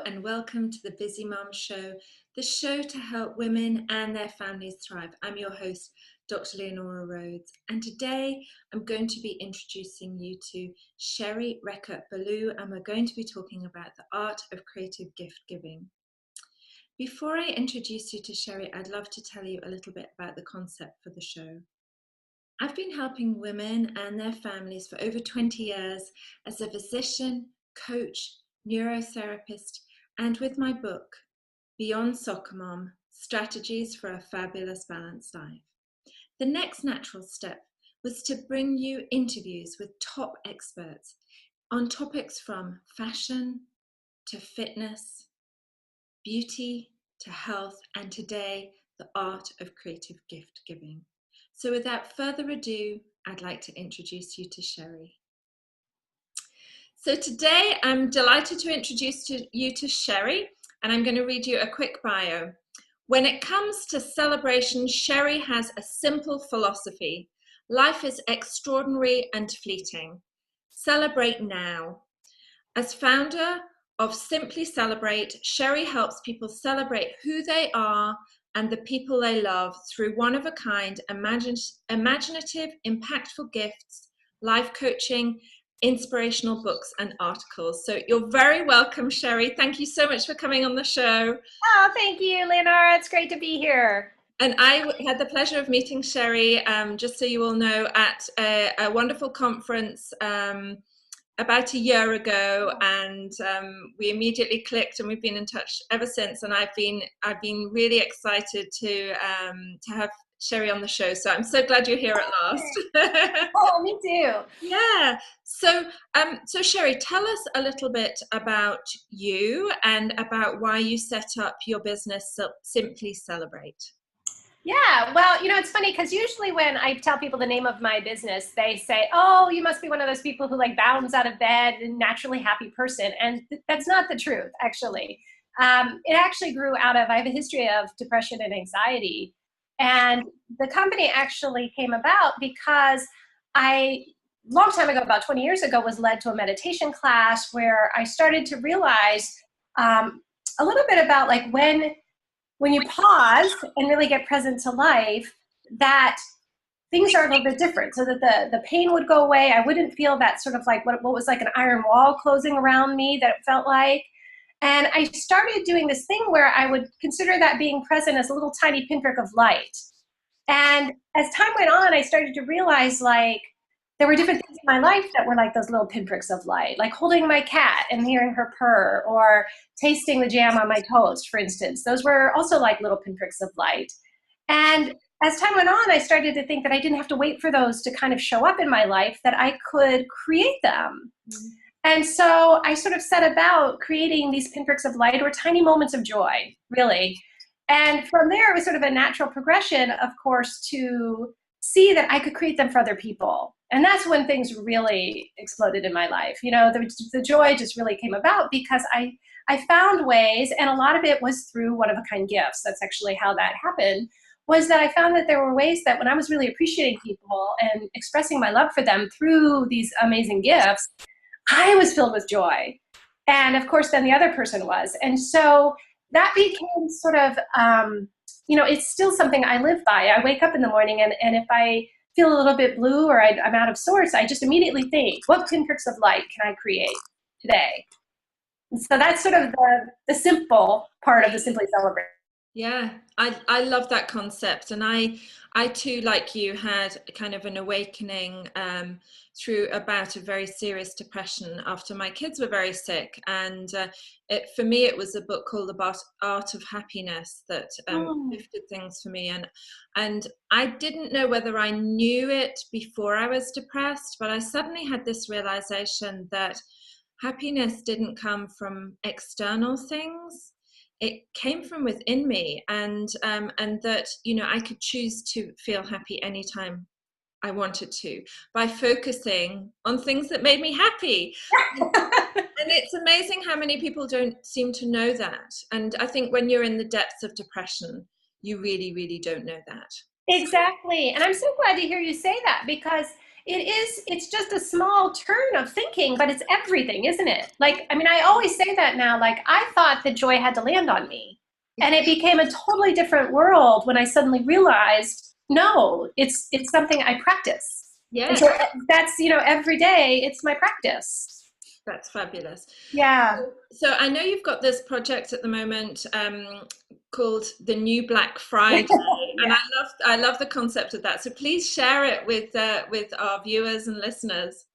and welcome to the Busy Mum Show, the show to help women and their families thrive. I'm your host, Dr. Leonaura Rhodes, and today I'm going to be introducing you to Sherry Richert Belul, and we're going to be talking about the art of creative gift giving. Before I introduce you to Sherry, I'd love to tell you a little bit about the concept for the show. I've been helping women and their families for over 20 years as a physician, coach, neurotherapist, and with my book, Beyond Soccer Mom, Strategies for a Fabulous Balanced Life. The next natural step was to bring you interviews with top experts on topics from fashion to fitness, beauty to health, and today, the art of creative gift giving. So without further ado, I'd like to introduce you to Sherry. So today I'm delighted to introduce you to Sherry, and I'm going to read you a quick bio. When it comes to celebration, Sherry has a simple philosophy. Life is extraordinary and fleeting. Celebrate now. As founder of Simply Celebrate, Sherry helps people celebrate who they are and the people they love through one-of-a-kind, imaginative, impactful gifts, life coaching, inspirational books and articles. So you're very welcome, Sherry. Thank you so much for coming on the show. Oh, thank you, Leonora. It's great to be here. And I had the pleasure of meeting Sherry, just so you all know, at a wonderful conference about a year ago, and we immediately clicked, and we've been in touch ever since. And I've been really excited to have Sherry on the show. So I'm so glad you're here at last. Oh, me too. Yeah. So Sherry, tell us a little bit about you and about why you set up your business, Simply Celebrate. Yeah, well, it's funny because usually when I tell people the name of my business, they say, oh, you must be one of those people who like bounds out of bed and naturally happy person. And that's not the truth, actually. It actually grew out of, I have a history of depression and anxiety. And the company actually came about because long time ago, about 20 years ago, was led to a meditation class where I started to realize a little bit about like when you pause and really get present to life, that things are a little bit different, so that the pain would go away. I wouldn't feel that sort of like what was like an iron wall closing around me that it felt like. And I started doing this thing where I would consider that being present as a little tiny pinprick of light. And as time went on, I started to realize like there were different things in my life that were like those little pinpricks of light, like holding my cat and hearing her purr, or tasting the jam on my toast, for instance. Those were also like little pinpricks of light. And as time went on, I started to think that I didn't have to wait for those to kind of show up in my life, that I could create them. Mm-hmm. And so I sort of set about creating these pinpricks of light, or tiny moments of joy, really. And from there, it was sort of a natural progression, of course, to see that I could create them for other people. And that's when things really exploded in my life. The joy just really came about because I found ways, and a lot of it was through one-of-a-kind gifts. That's actually how that happened, was that I found that there were ways that when I was really appreciating people and expressing my love for them through these amazing gifts, I was filled with joy. And of course, then the other person was. And so that became sort of, it's still something I live by. I wake up in the morning, and if I feel a little bit blue or I'm out of sorts, I just immediately think, what pinpricks of light can I create today? And so that's sort of the simple part of the Simply Celebrate. Yeah, I love that concept. And I too, like you, had kind of an awakening through a bout of very serious depression after my kids were very sick. And for me, it was a book called The Art of Happiness that shifted things for me. And I didn't know whether I knew it before I was depressed, but I suddenly had this realization that happiness didn't come from external things. It came from within me, and that I could choose to feel happy anytime I wanted to by focusing on things that made me happy. And it's amazing how many people don't seem to know that. And I think when you're in the depths of depression, you really, really don't know that. Exactly. And I'm so glad to hear you say that, because It's just a small turn of thinking, but it's everything, isn't it? Like, I mean, I always say that now, like, I thought that joy had to land on me. And it became a totally different world when I suddenly realized, no, it's something I practice. And Yeah, so that's, every day it's my practice. that's fabulous. Yeah. So I know you've got this project at the moment called the New Black Friday, and Yeah. I love the concept of that. So please share it with our viewers and listeners.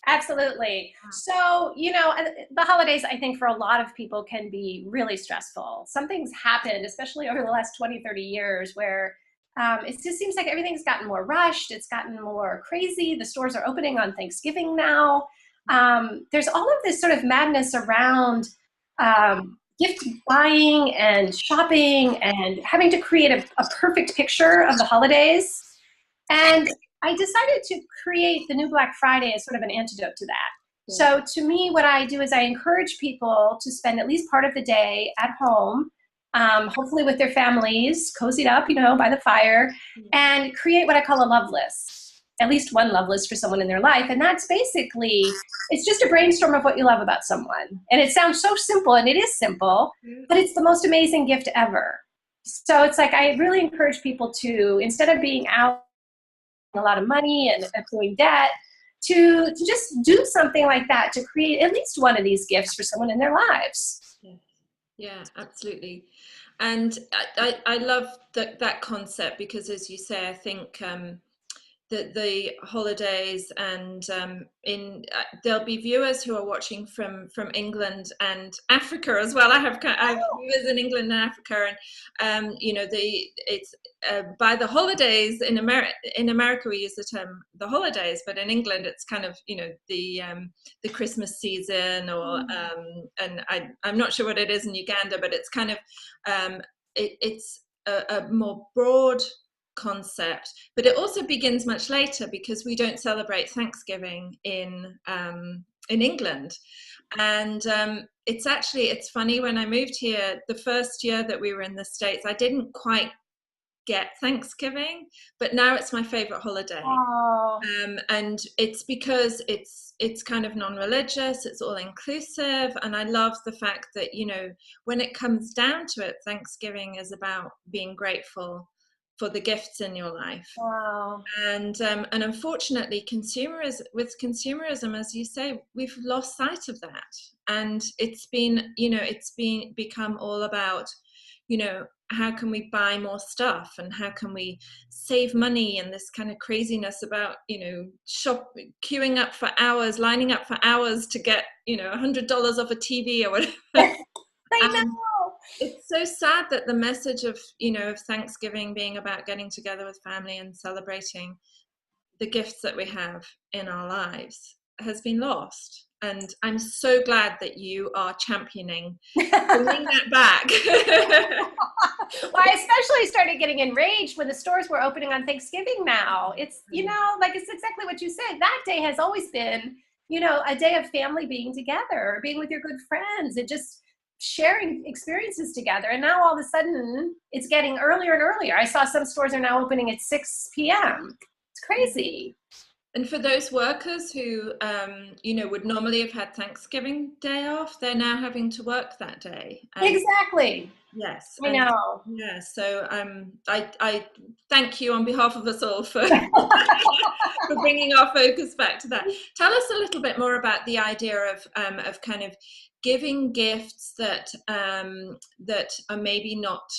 Absolutely. So, the holidays, I think, for a lot of people can be really stressful. Something's happened, especially over the last 20, 30 years, where it just seems like everything's gotten more rushed. It's gotten more crazy. The stores are opening on Thanksgiving now. There's all of this sort of madness around gift buying and shopping and having to create a perfect picture of the holidays. And I decided to create the new Black Friday as sort of an antidote to that. So to me, what I do is I encourage people to spend at least part of the day at home, hopefully with their families, cozied up, by the fire, and create what I call a love list, at least one love list for someone in their life. And that's basically, it's just a brainstorm of what you love about someone. And it sounds so simple, and it is simple, but it's the most amazing gift ever. So it's like, I really encourage people to, instead of being out a lot of money and accruing debt, to just do something like that, to create at least one of these gifts for someone in their lives. Yeah, absolutely. And I love that concept because, as you say, I think the holidays and there'll be viewers who are watching from England and Africa as well. I have viewers in England and Africa, and it's by the holidays in America we use the term the holidays, but in England it's kind of the Christmas season, or and I'm not sure what it is in Uganda, but it's kind of it's a more broad concept, but it also begins much later because we don't celebrate Thanksgiving in England. And it's funny, when I moved here the first year that we were in the States, I didn't quite get Thanksgiving, but now it's my favorite holiday. And it's because it's kind of non-religious, it's all inclusive, and I love the fact that when it comes down to it, Thanksgiving is about being grateful for the gifts in your life. Wow. And unfortunately, consumerism, as you say, we've lost sight of that, and it's become all about how can we buy more stuff, and how can we save money, and this kind of craziness about queuing up for hours, lining up for hours to get $100 off a TV or whatever. I know. It's so sad that the message of of Thanksgiving being about getting together with family and celebrating the gifts that we have in our lives has been lost. And I'm so glad that you are championing bringing that back. Well, I especially started getting enraged when the stores were opening on Thanksgiving now. It's, it's exactly what you said. That day has always been, a day of family being together, being with your good friends, and just sharing experiences together. And now all of a sudden it's getting earlier and earlier. I saw some stores are now opening at 6 p.m. It's crazy. And for those workers who would normally have had Thanksgiving Day off, they're now having to work that day. Exactly. Yes, I know. Yeah, so I thank you on behalf of us all for for bringing our focus back to that. Tell us a little bit more about the idea of kind of giving gifts that are maybe not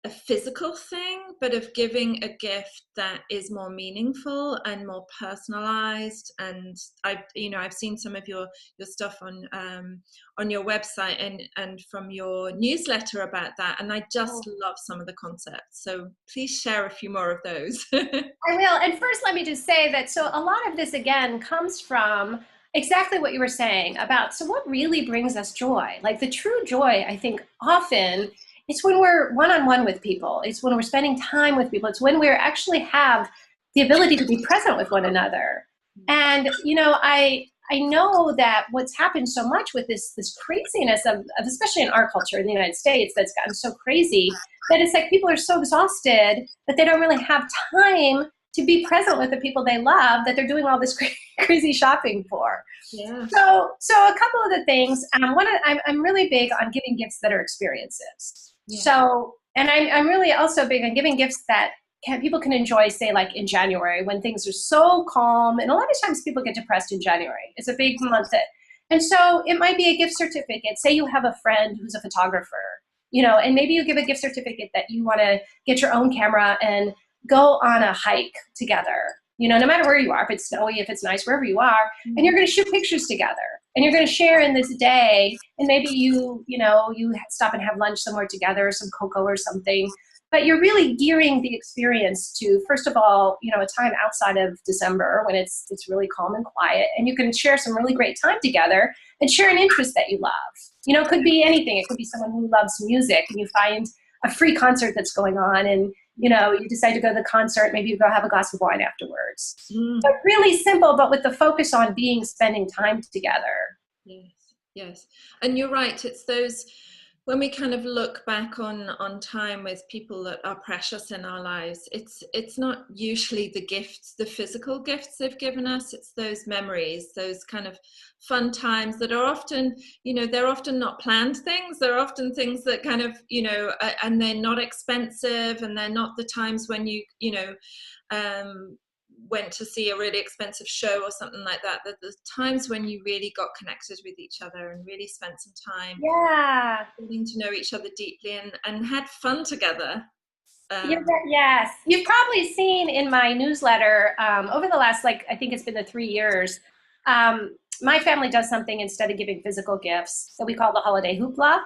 a physical thing, but of giving a gift that is more meaningful and more personalized. And I've seen some of your stuff on your website and from your newsletter about that, and I just love some of the concepts. So please share a few more of those. I will. And first, let me just say that so a lot of this again comes from exactly what you were saying about, so what really brings us joy? Like the true joy, I think often it's when we're one-on-one with people. It's when we're spending time with people. It's when we actually have the ability to be present with one another. And, I know that what's happened so much with this craziness of especially in our culture in the United States, that's gotten so crazy that it's like people are so exhausted that they don't really have time to be present with the people they love that they're doing all this crazy shopping for. Yeah. So a couple of the things. I'm really big on giving gifts that are experiences. Yeah. So, and I'm really also big on giving gifts that people can enjoy, say, like in January when things are so calm. And a lot of times people get depressed in January. It's a big month. And so it might be a gift certificate. Say you have a friend who's a photographer, and maybe you give a gift certificate that you want to get your own camera and go on a hike together, no matter where you are, if it's snowy, if it's nice, wherever you are, and you're going to shoot pictures together and you're going to share in this day. And maybe you stop and have lunch somewhere together, some cocoa or something. But you're really gearing the experience to, first of all, a time outside of December when it's really calm and quiet, and you can share some really great time together and share an interest that you love. It could be anything. It could be someone who loves music and you find a free concert that's going on and, you decide to go to the concert, maybe you go have a glass of wine afterwards. So really simple, but with the focus on spending time together. Yes, yes. And you're right. It's those, when we kind of look back on time with people that are precious in our lives, it's not usually the gifts, the physical gifts they've given us. It's those memories, those kind of fun times that are often, they're often not planned things. They're often things that kind of, and they're not expensive, and they're not the times when you went to see a really expensive show or something like that. The times when you really got connected with each other and really spent some time getting to know each other deeply and had fun together. Yes, you've probably seen in my newsletter over the last, I think it's been the 3 years, my family does something instead of giving physical gifts that we call the holiday hoopla.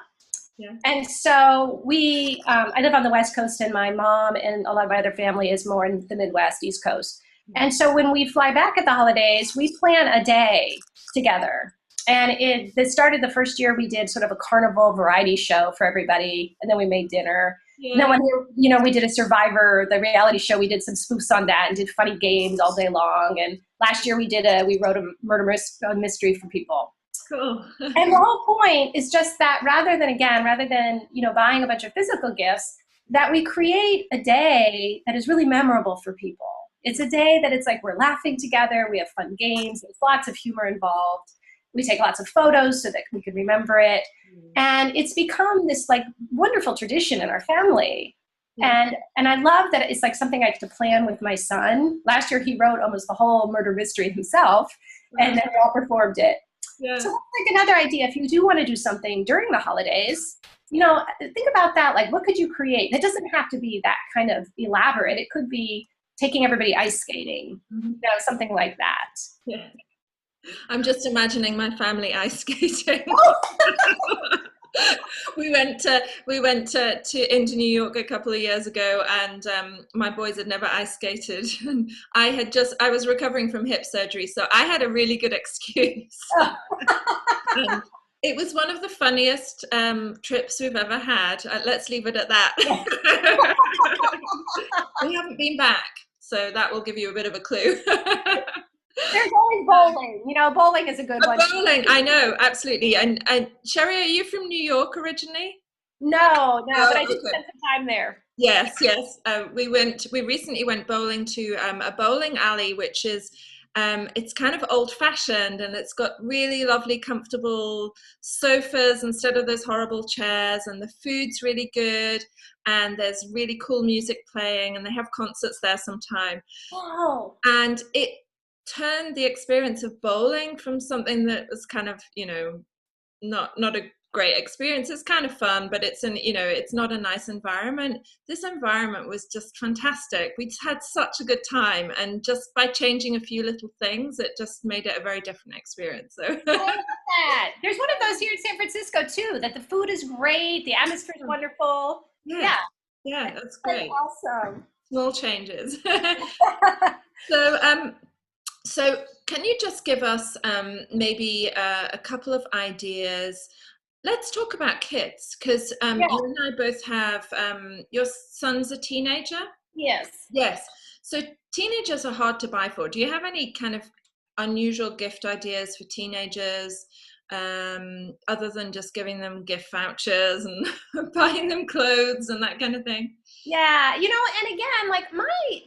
Yeah. And so I live on the West Coast, and my mom and a lot of my other family is more in the Midwest, East Coast. And so when we fly back at the holidays, we plan a day together. And it started the first year, we did sort of a carnival variety show for everybody. And then we made dinner. Yeah. And then one year, we did a Survivor, the reality show. We did some spoofs on that and did funny games all day long. And last year we wrote a murder mystery for people. Cool. And the whole point is just that rather than buying a bunch of physical gifts, that we create a day that is really memorable for people. It's a day that it's like we're laughing together, we have fun games, there's lots of humor involved. We take lots of photos so that we can remember it. And it's become this wonderful tradition in our family. And I love that it's something I get to plan with my son. Last year he wrote almost the whole murder mystery himself, and then we all performed it. Yeah. So that's another idea. If you do want to do something during the holidays, think about that. What could you create? It doesn't have to be that kind of elaborate. It could be taking everybody ice skating, something like that. Yeah. I'm just imagining my family ice skating. We went into New York a couple of years ago, and my boys had never ice skated, and I was recovering from hip surgery, so I had a really good excuse. It was one of the funniest trips we've ever had. Let's leave it at that. We haven't been back, so that will give you a bit of a clue. There's always bowling. Bowling is a good one. Bowling, I know, absolutely. And Sherry, are you from New York originally? No, but I did spend some time there. Yes. We recently went bowling to a bowling alley, which is, it's kind of old fashioned, and it's got really lovely, comfortable sofas instead of those horrible chairs, and the food's really good, and there's really cool music playing, and they have concerts there sometime. Wow. And it turned the experience of bowling from something that was kind of, not a great experience. It's kind of fun, but it's it's not a nice environment. This environment was just fantastic. We had such a good time, and just by changing a few little things, it just made it a very different experience. So I love that. There's one of those here in San Francisco too, that the food is great, the atmosphere is wonderful. Yeah, that's great. Awesome. Small changes. So can you just give us maybe a couple of ideas? Let's talk about kids, because you and I both have, your son's a teenager? Yes. So teenagers are hard to buy for. Do you have any kind of unusual gift ideas for teenagers, other than just giving them gift vouchers and buying them clothes and that kind of thing? Yeah, and again,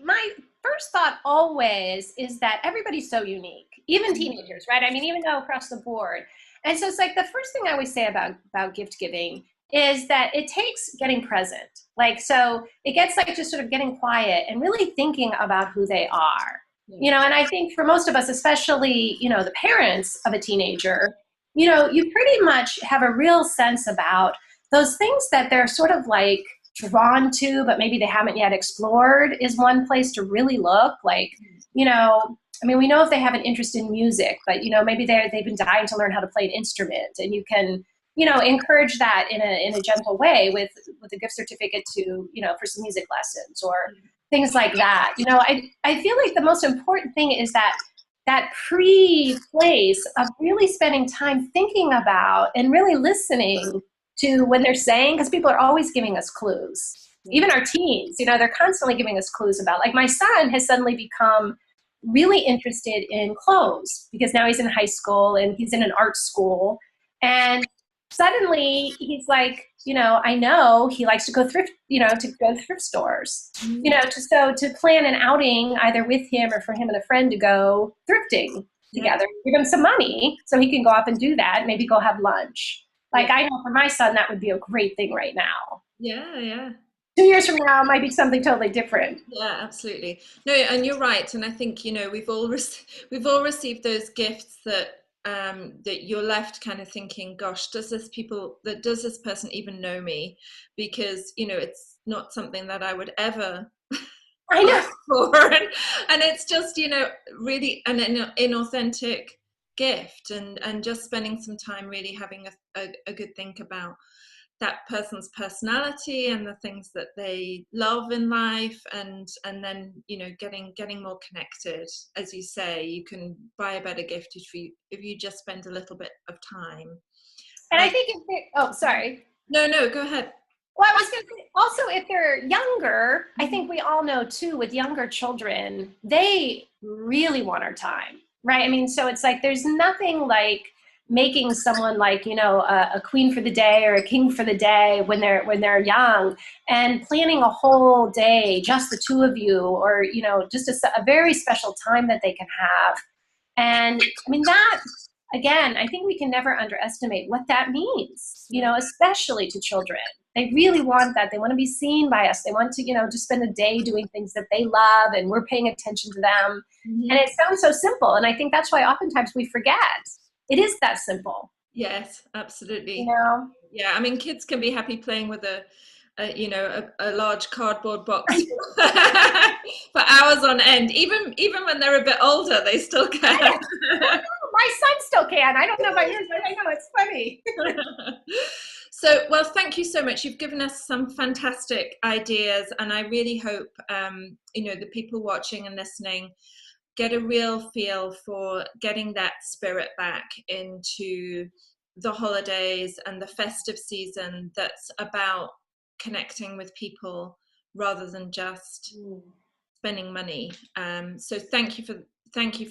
my first thought always is that everybody's so unique, even teenagers, right? I mean, even though across the board. And so it's like the first thing I always say about gift giving is that it takes getting present. Like, so it gets like just sort of getting quiet and really thinking about who they are. And I think for most of us, especially, the parents of a teenager, you pretty much have a real sense about those things that they're sort of like drawn to, but maybe they haven't yet explored, is one place to really look. Like, I mean, we know if they have an interest in music, but, maybe they've been dying to learn how to play an instrument, and you can, encourage that in a gentle way with a gift certificate to, for some music lessons or things like that. I feel like the most important thing is that pre-place of really spending time thinking about and really listening to when they're saying, because people are always giving us clues. Even our teens, they're constantly giving us clues about, like, my son has suddenly become really interested in clothes because now he's in high school and he's in an art school. And suddenly he's like, I know he likes to go to go to thrift stores, to plan an outing either with him or for him and a friend to go thrifting together, give him some money so he can go off and do that, maybe go have lunch. Like, I know for my son, that would be a great thing right now. Yeah. 2 years from now, it might be something totally different. Yeah, absolutely. No, and you're right. And I think, we've all received those gifts that that you're left kind of thinking, gosh, does this person even know me? Because, it's not something that I would ever I know. ask for. And it's just, really an inauthentic gift, and just spending some time really having a good think about that person's personality and the things that they love in life, and then getting more connected. As you say, you can buy a better gift if you just spend a little bit of time. And I think sorry. No, go ahead. Well, I was going to say, also, if they're younger, I think we all know too, with younger children, they really want our time, right? I mean, so it's like there's nothing like making someone like, a queen for the day or a king for the day when they're young, and planning a whole day, just the two of you, or, just a very special time that they can have. And I mean, that, again, I think we can never underestimate what that means, especially to children. They really want that. They want to be seen by us. They want to, just spend a day doing things that they love, and we're paying attention to them. And it sounds so simple. And I think that's why oftentimes we forget. It is that simple. Yes, absolutely. Yeah, I mean, kids can be happy playing with a large cardboard box for hours on end. Even when they're a bit older, they still can. My son still can. I don't know about yours, but I know it's funny. So, well, thank you so much. You've given us some fantastic ideas, and I really hope the people watching and listening get a real feel for getting that spirit back into the holidays and the festive season, that's about connecting with people rather than just spending money. So thank you for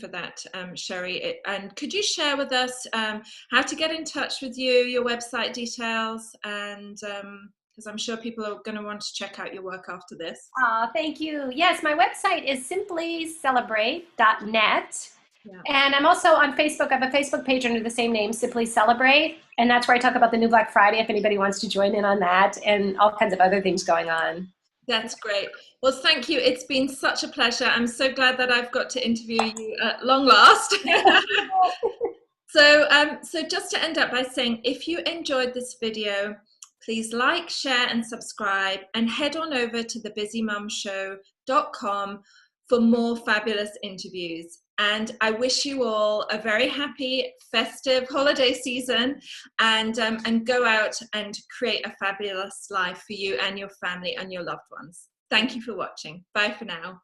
that, Sherry. And could you share with us how to get in touch with you, your website details, and because I'm sure people are going to want to check out your work after this. Thank you. Yes, my website is simplycelebrate.net. Yeah. And I'm also on Facebook. I have a Facebook page under the same name, Simply Celebrate. And that's where I talk about the new Balck Friday, if anybody wants to join in on that, and all kinds of other things going on. That's great. Well, thank you. It's been such a pleasure. I'm so glad that I've got to interview you at long last. So just to end up by saying, if you enjoyed this video, please like, share, and subscribe, and head on over to thebusymumshow.com for more fabulous interviews. And I wish you all a very happy, festive holiday season, and go out and create a fabulous life for you and your family and your loved ones. Thank you for watching. Bye for now.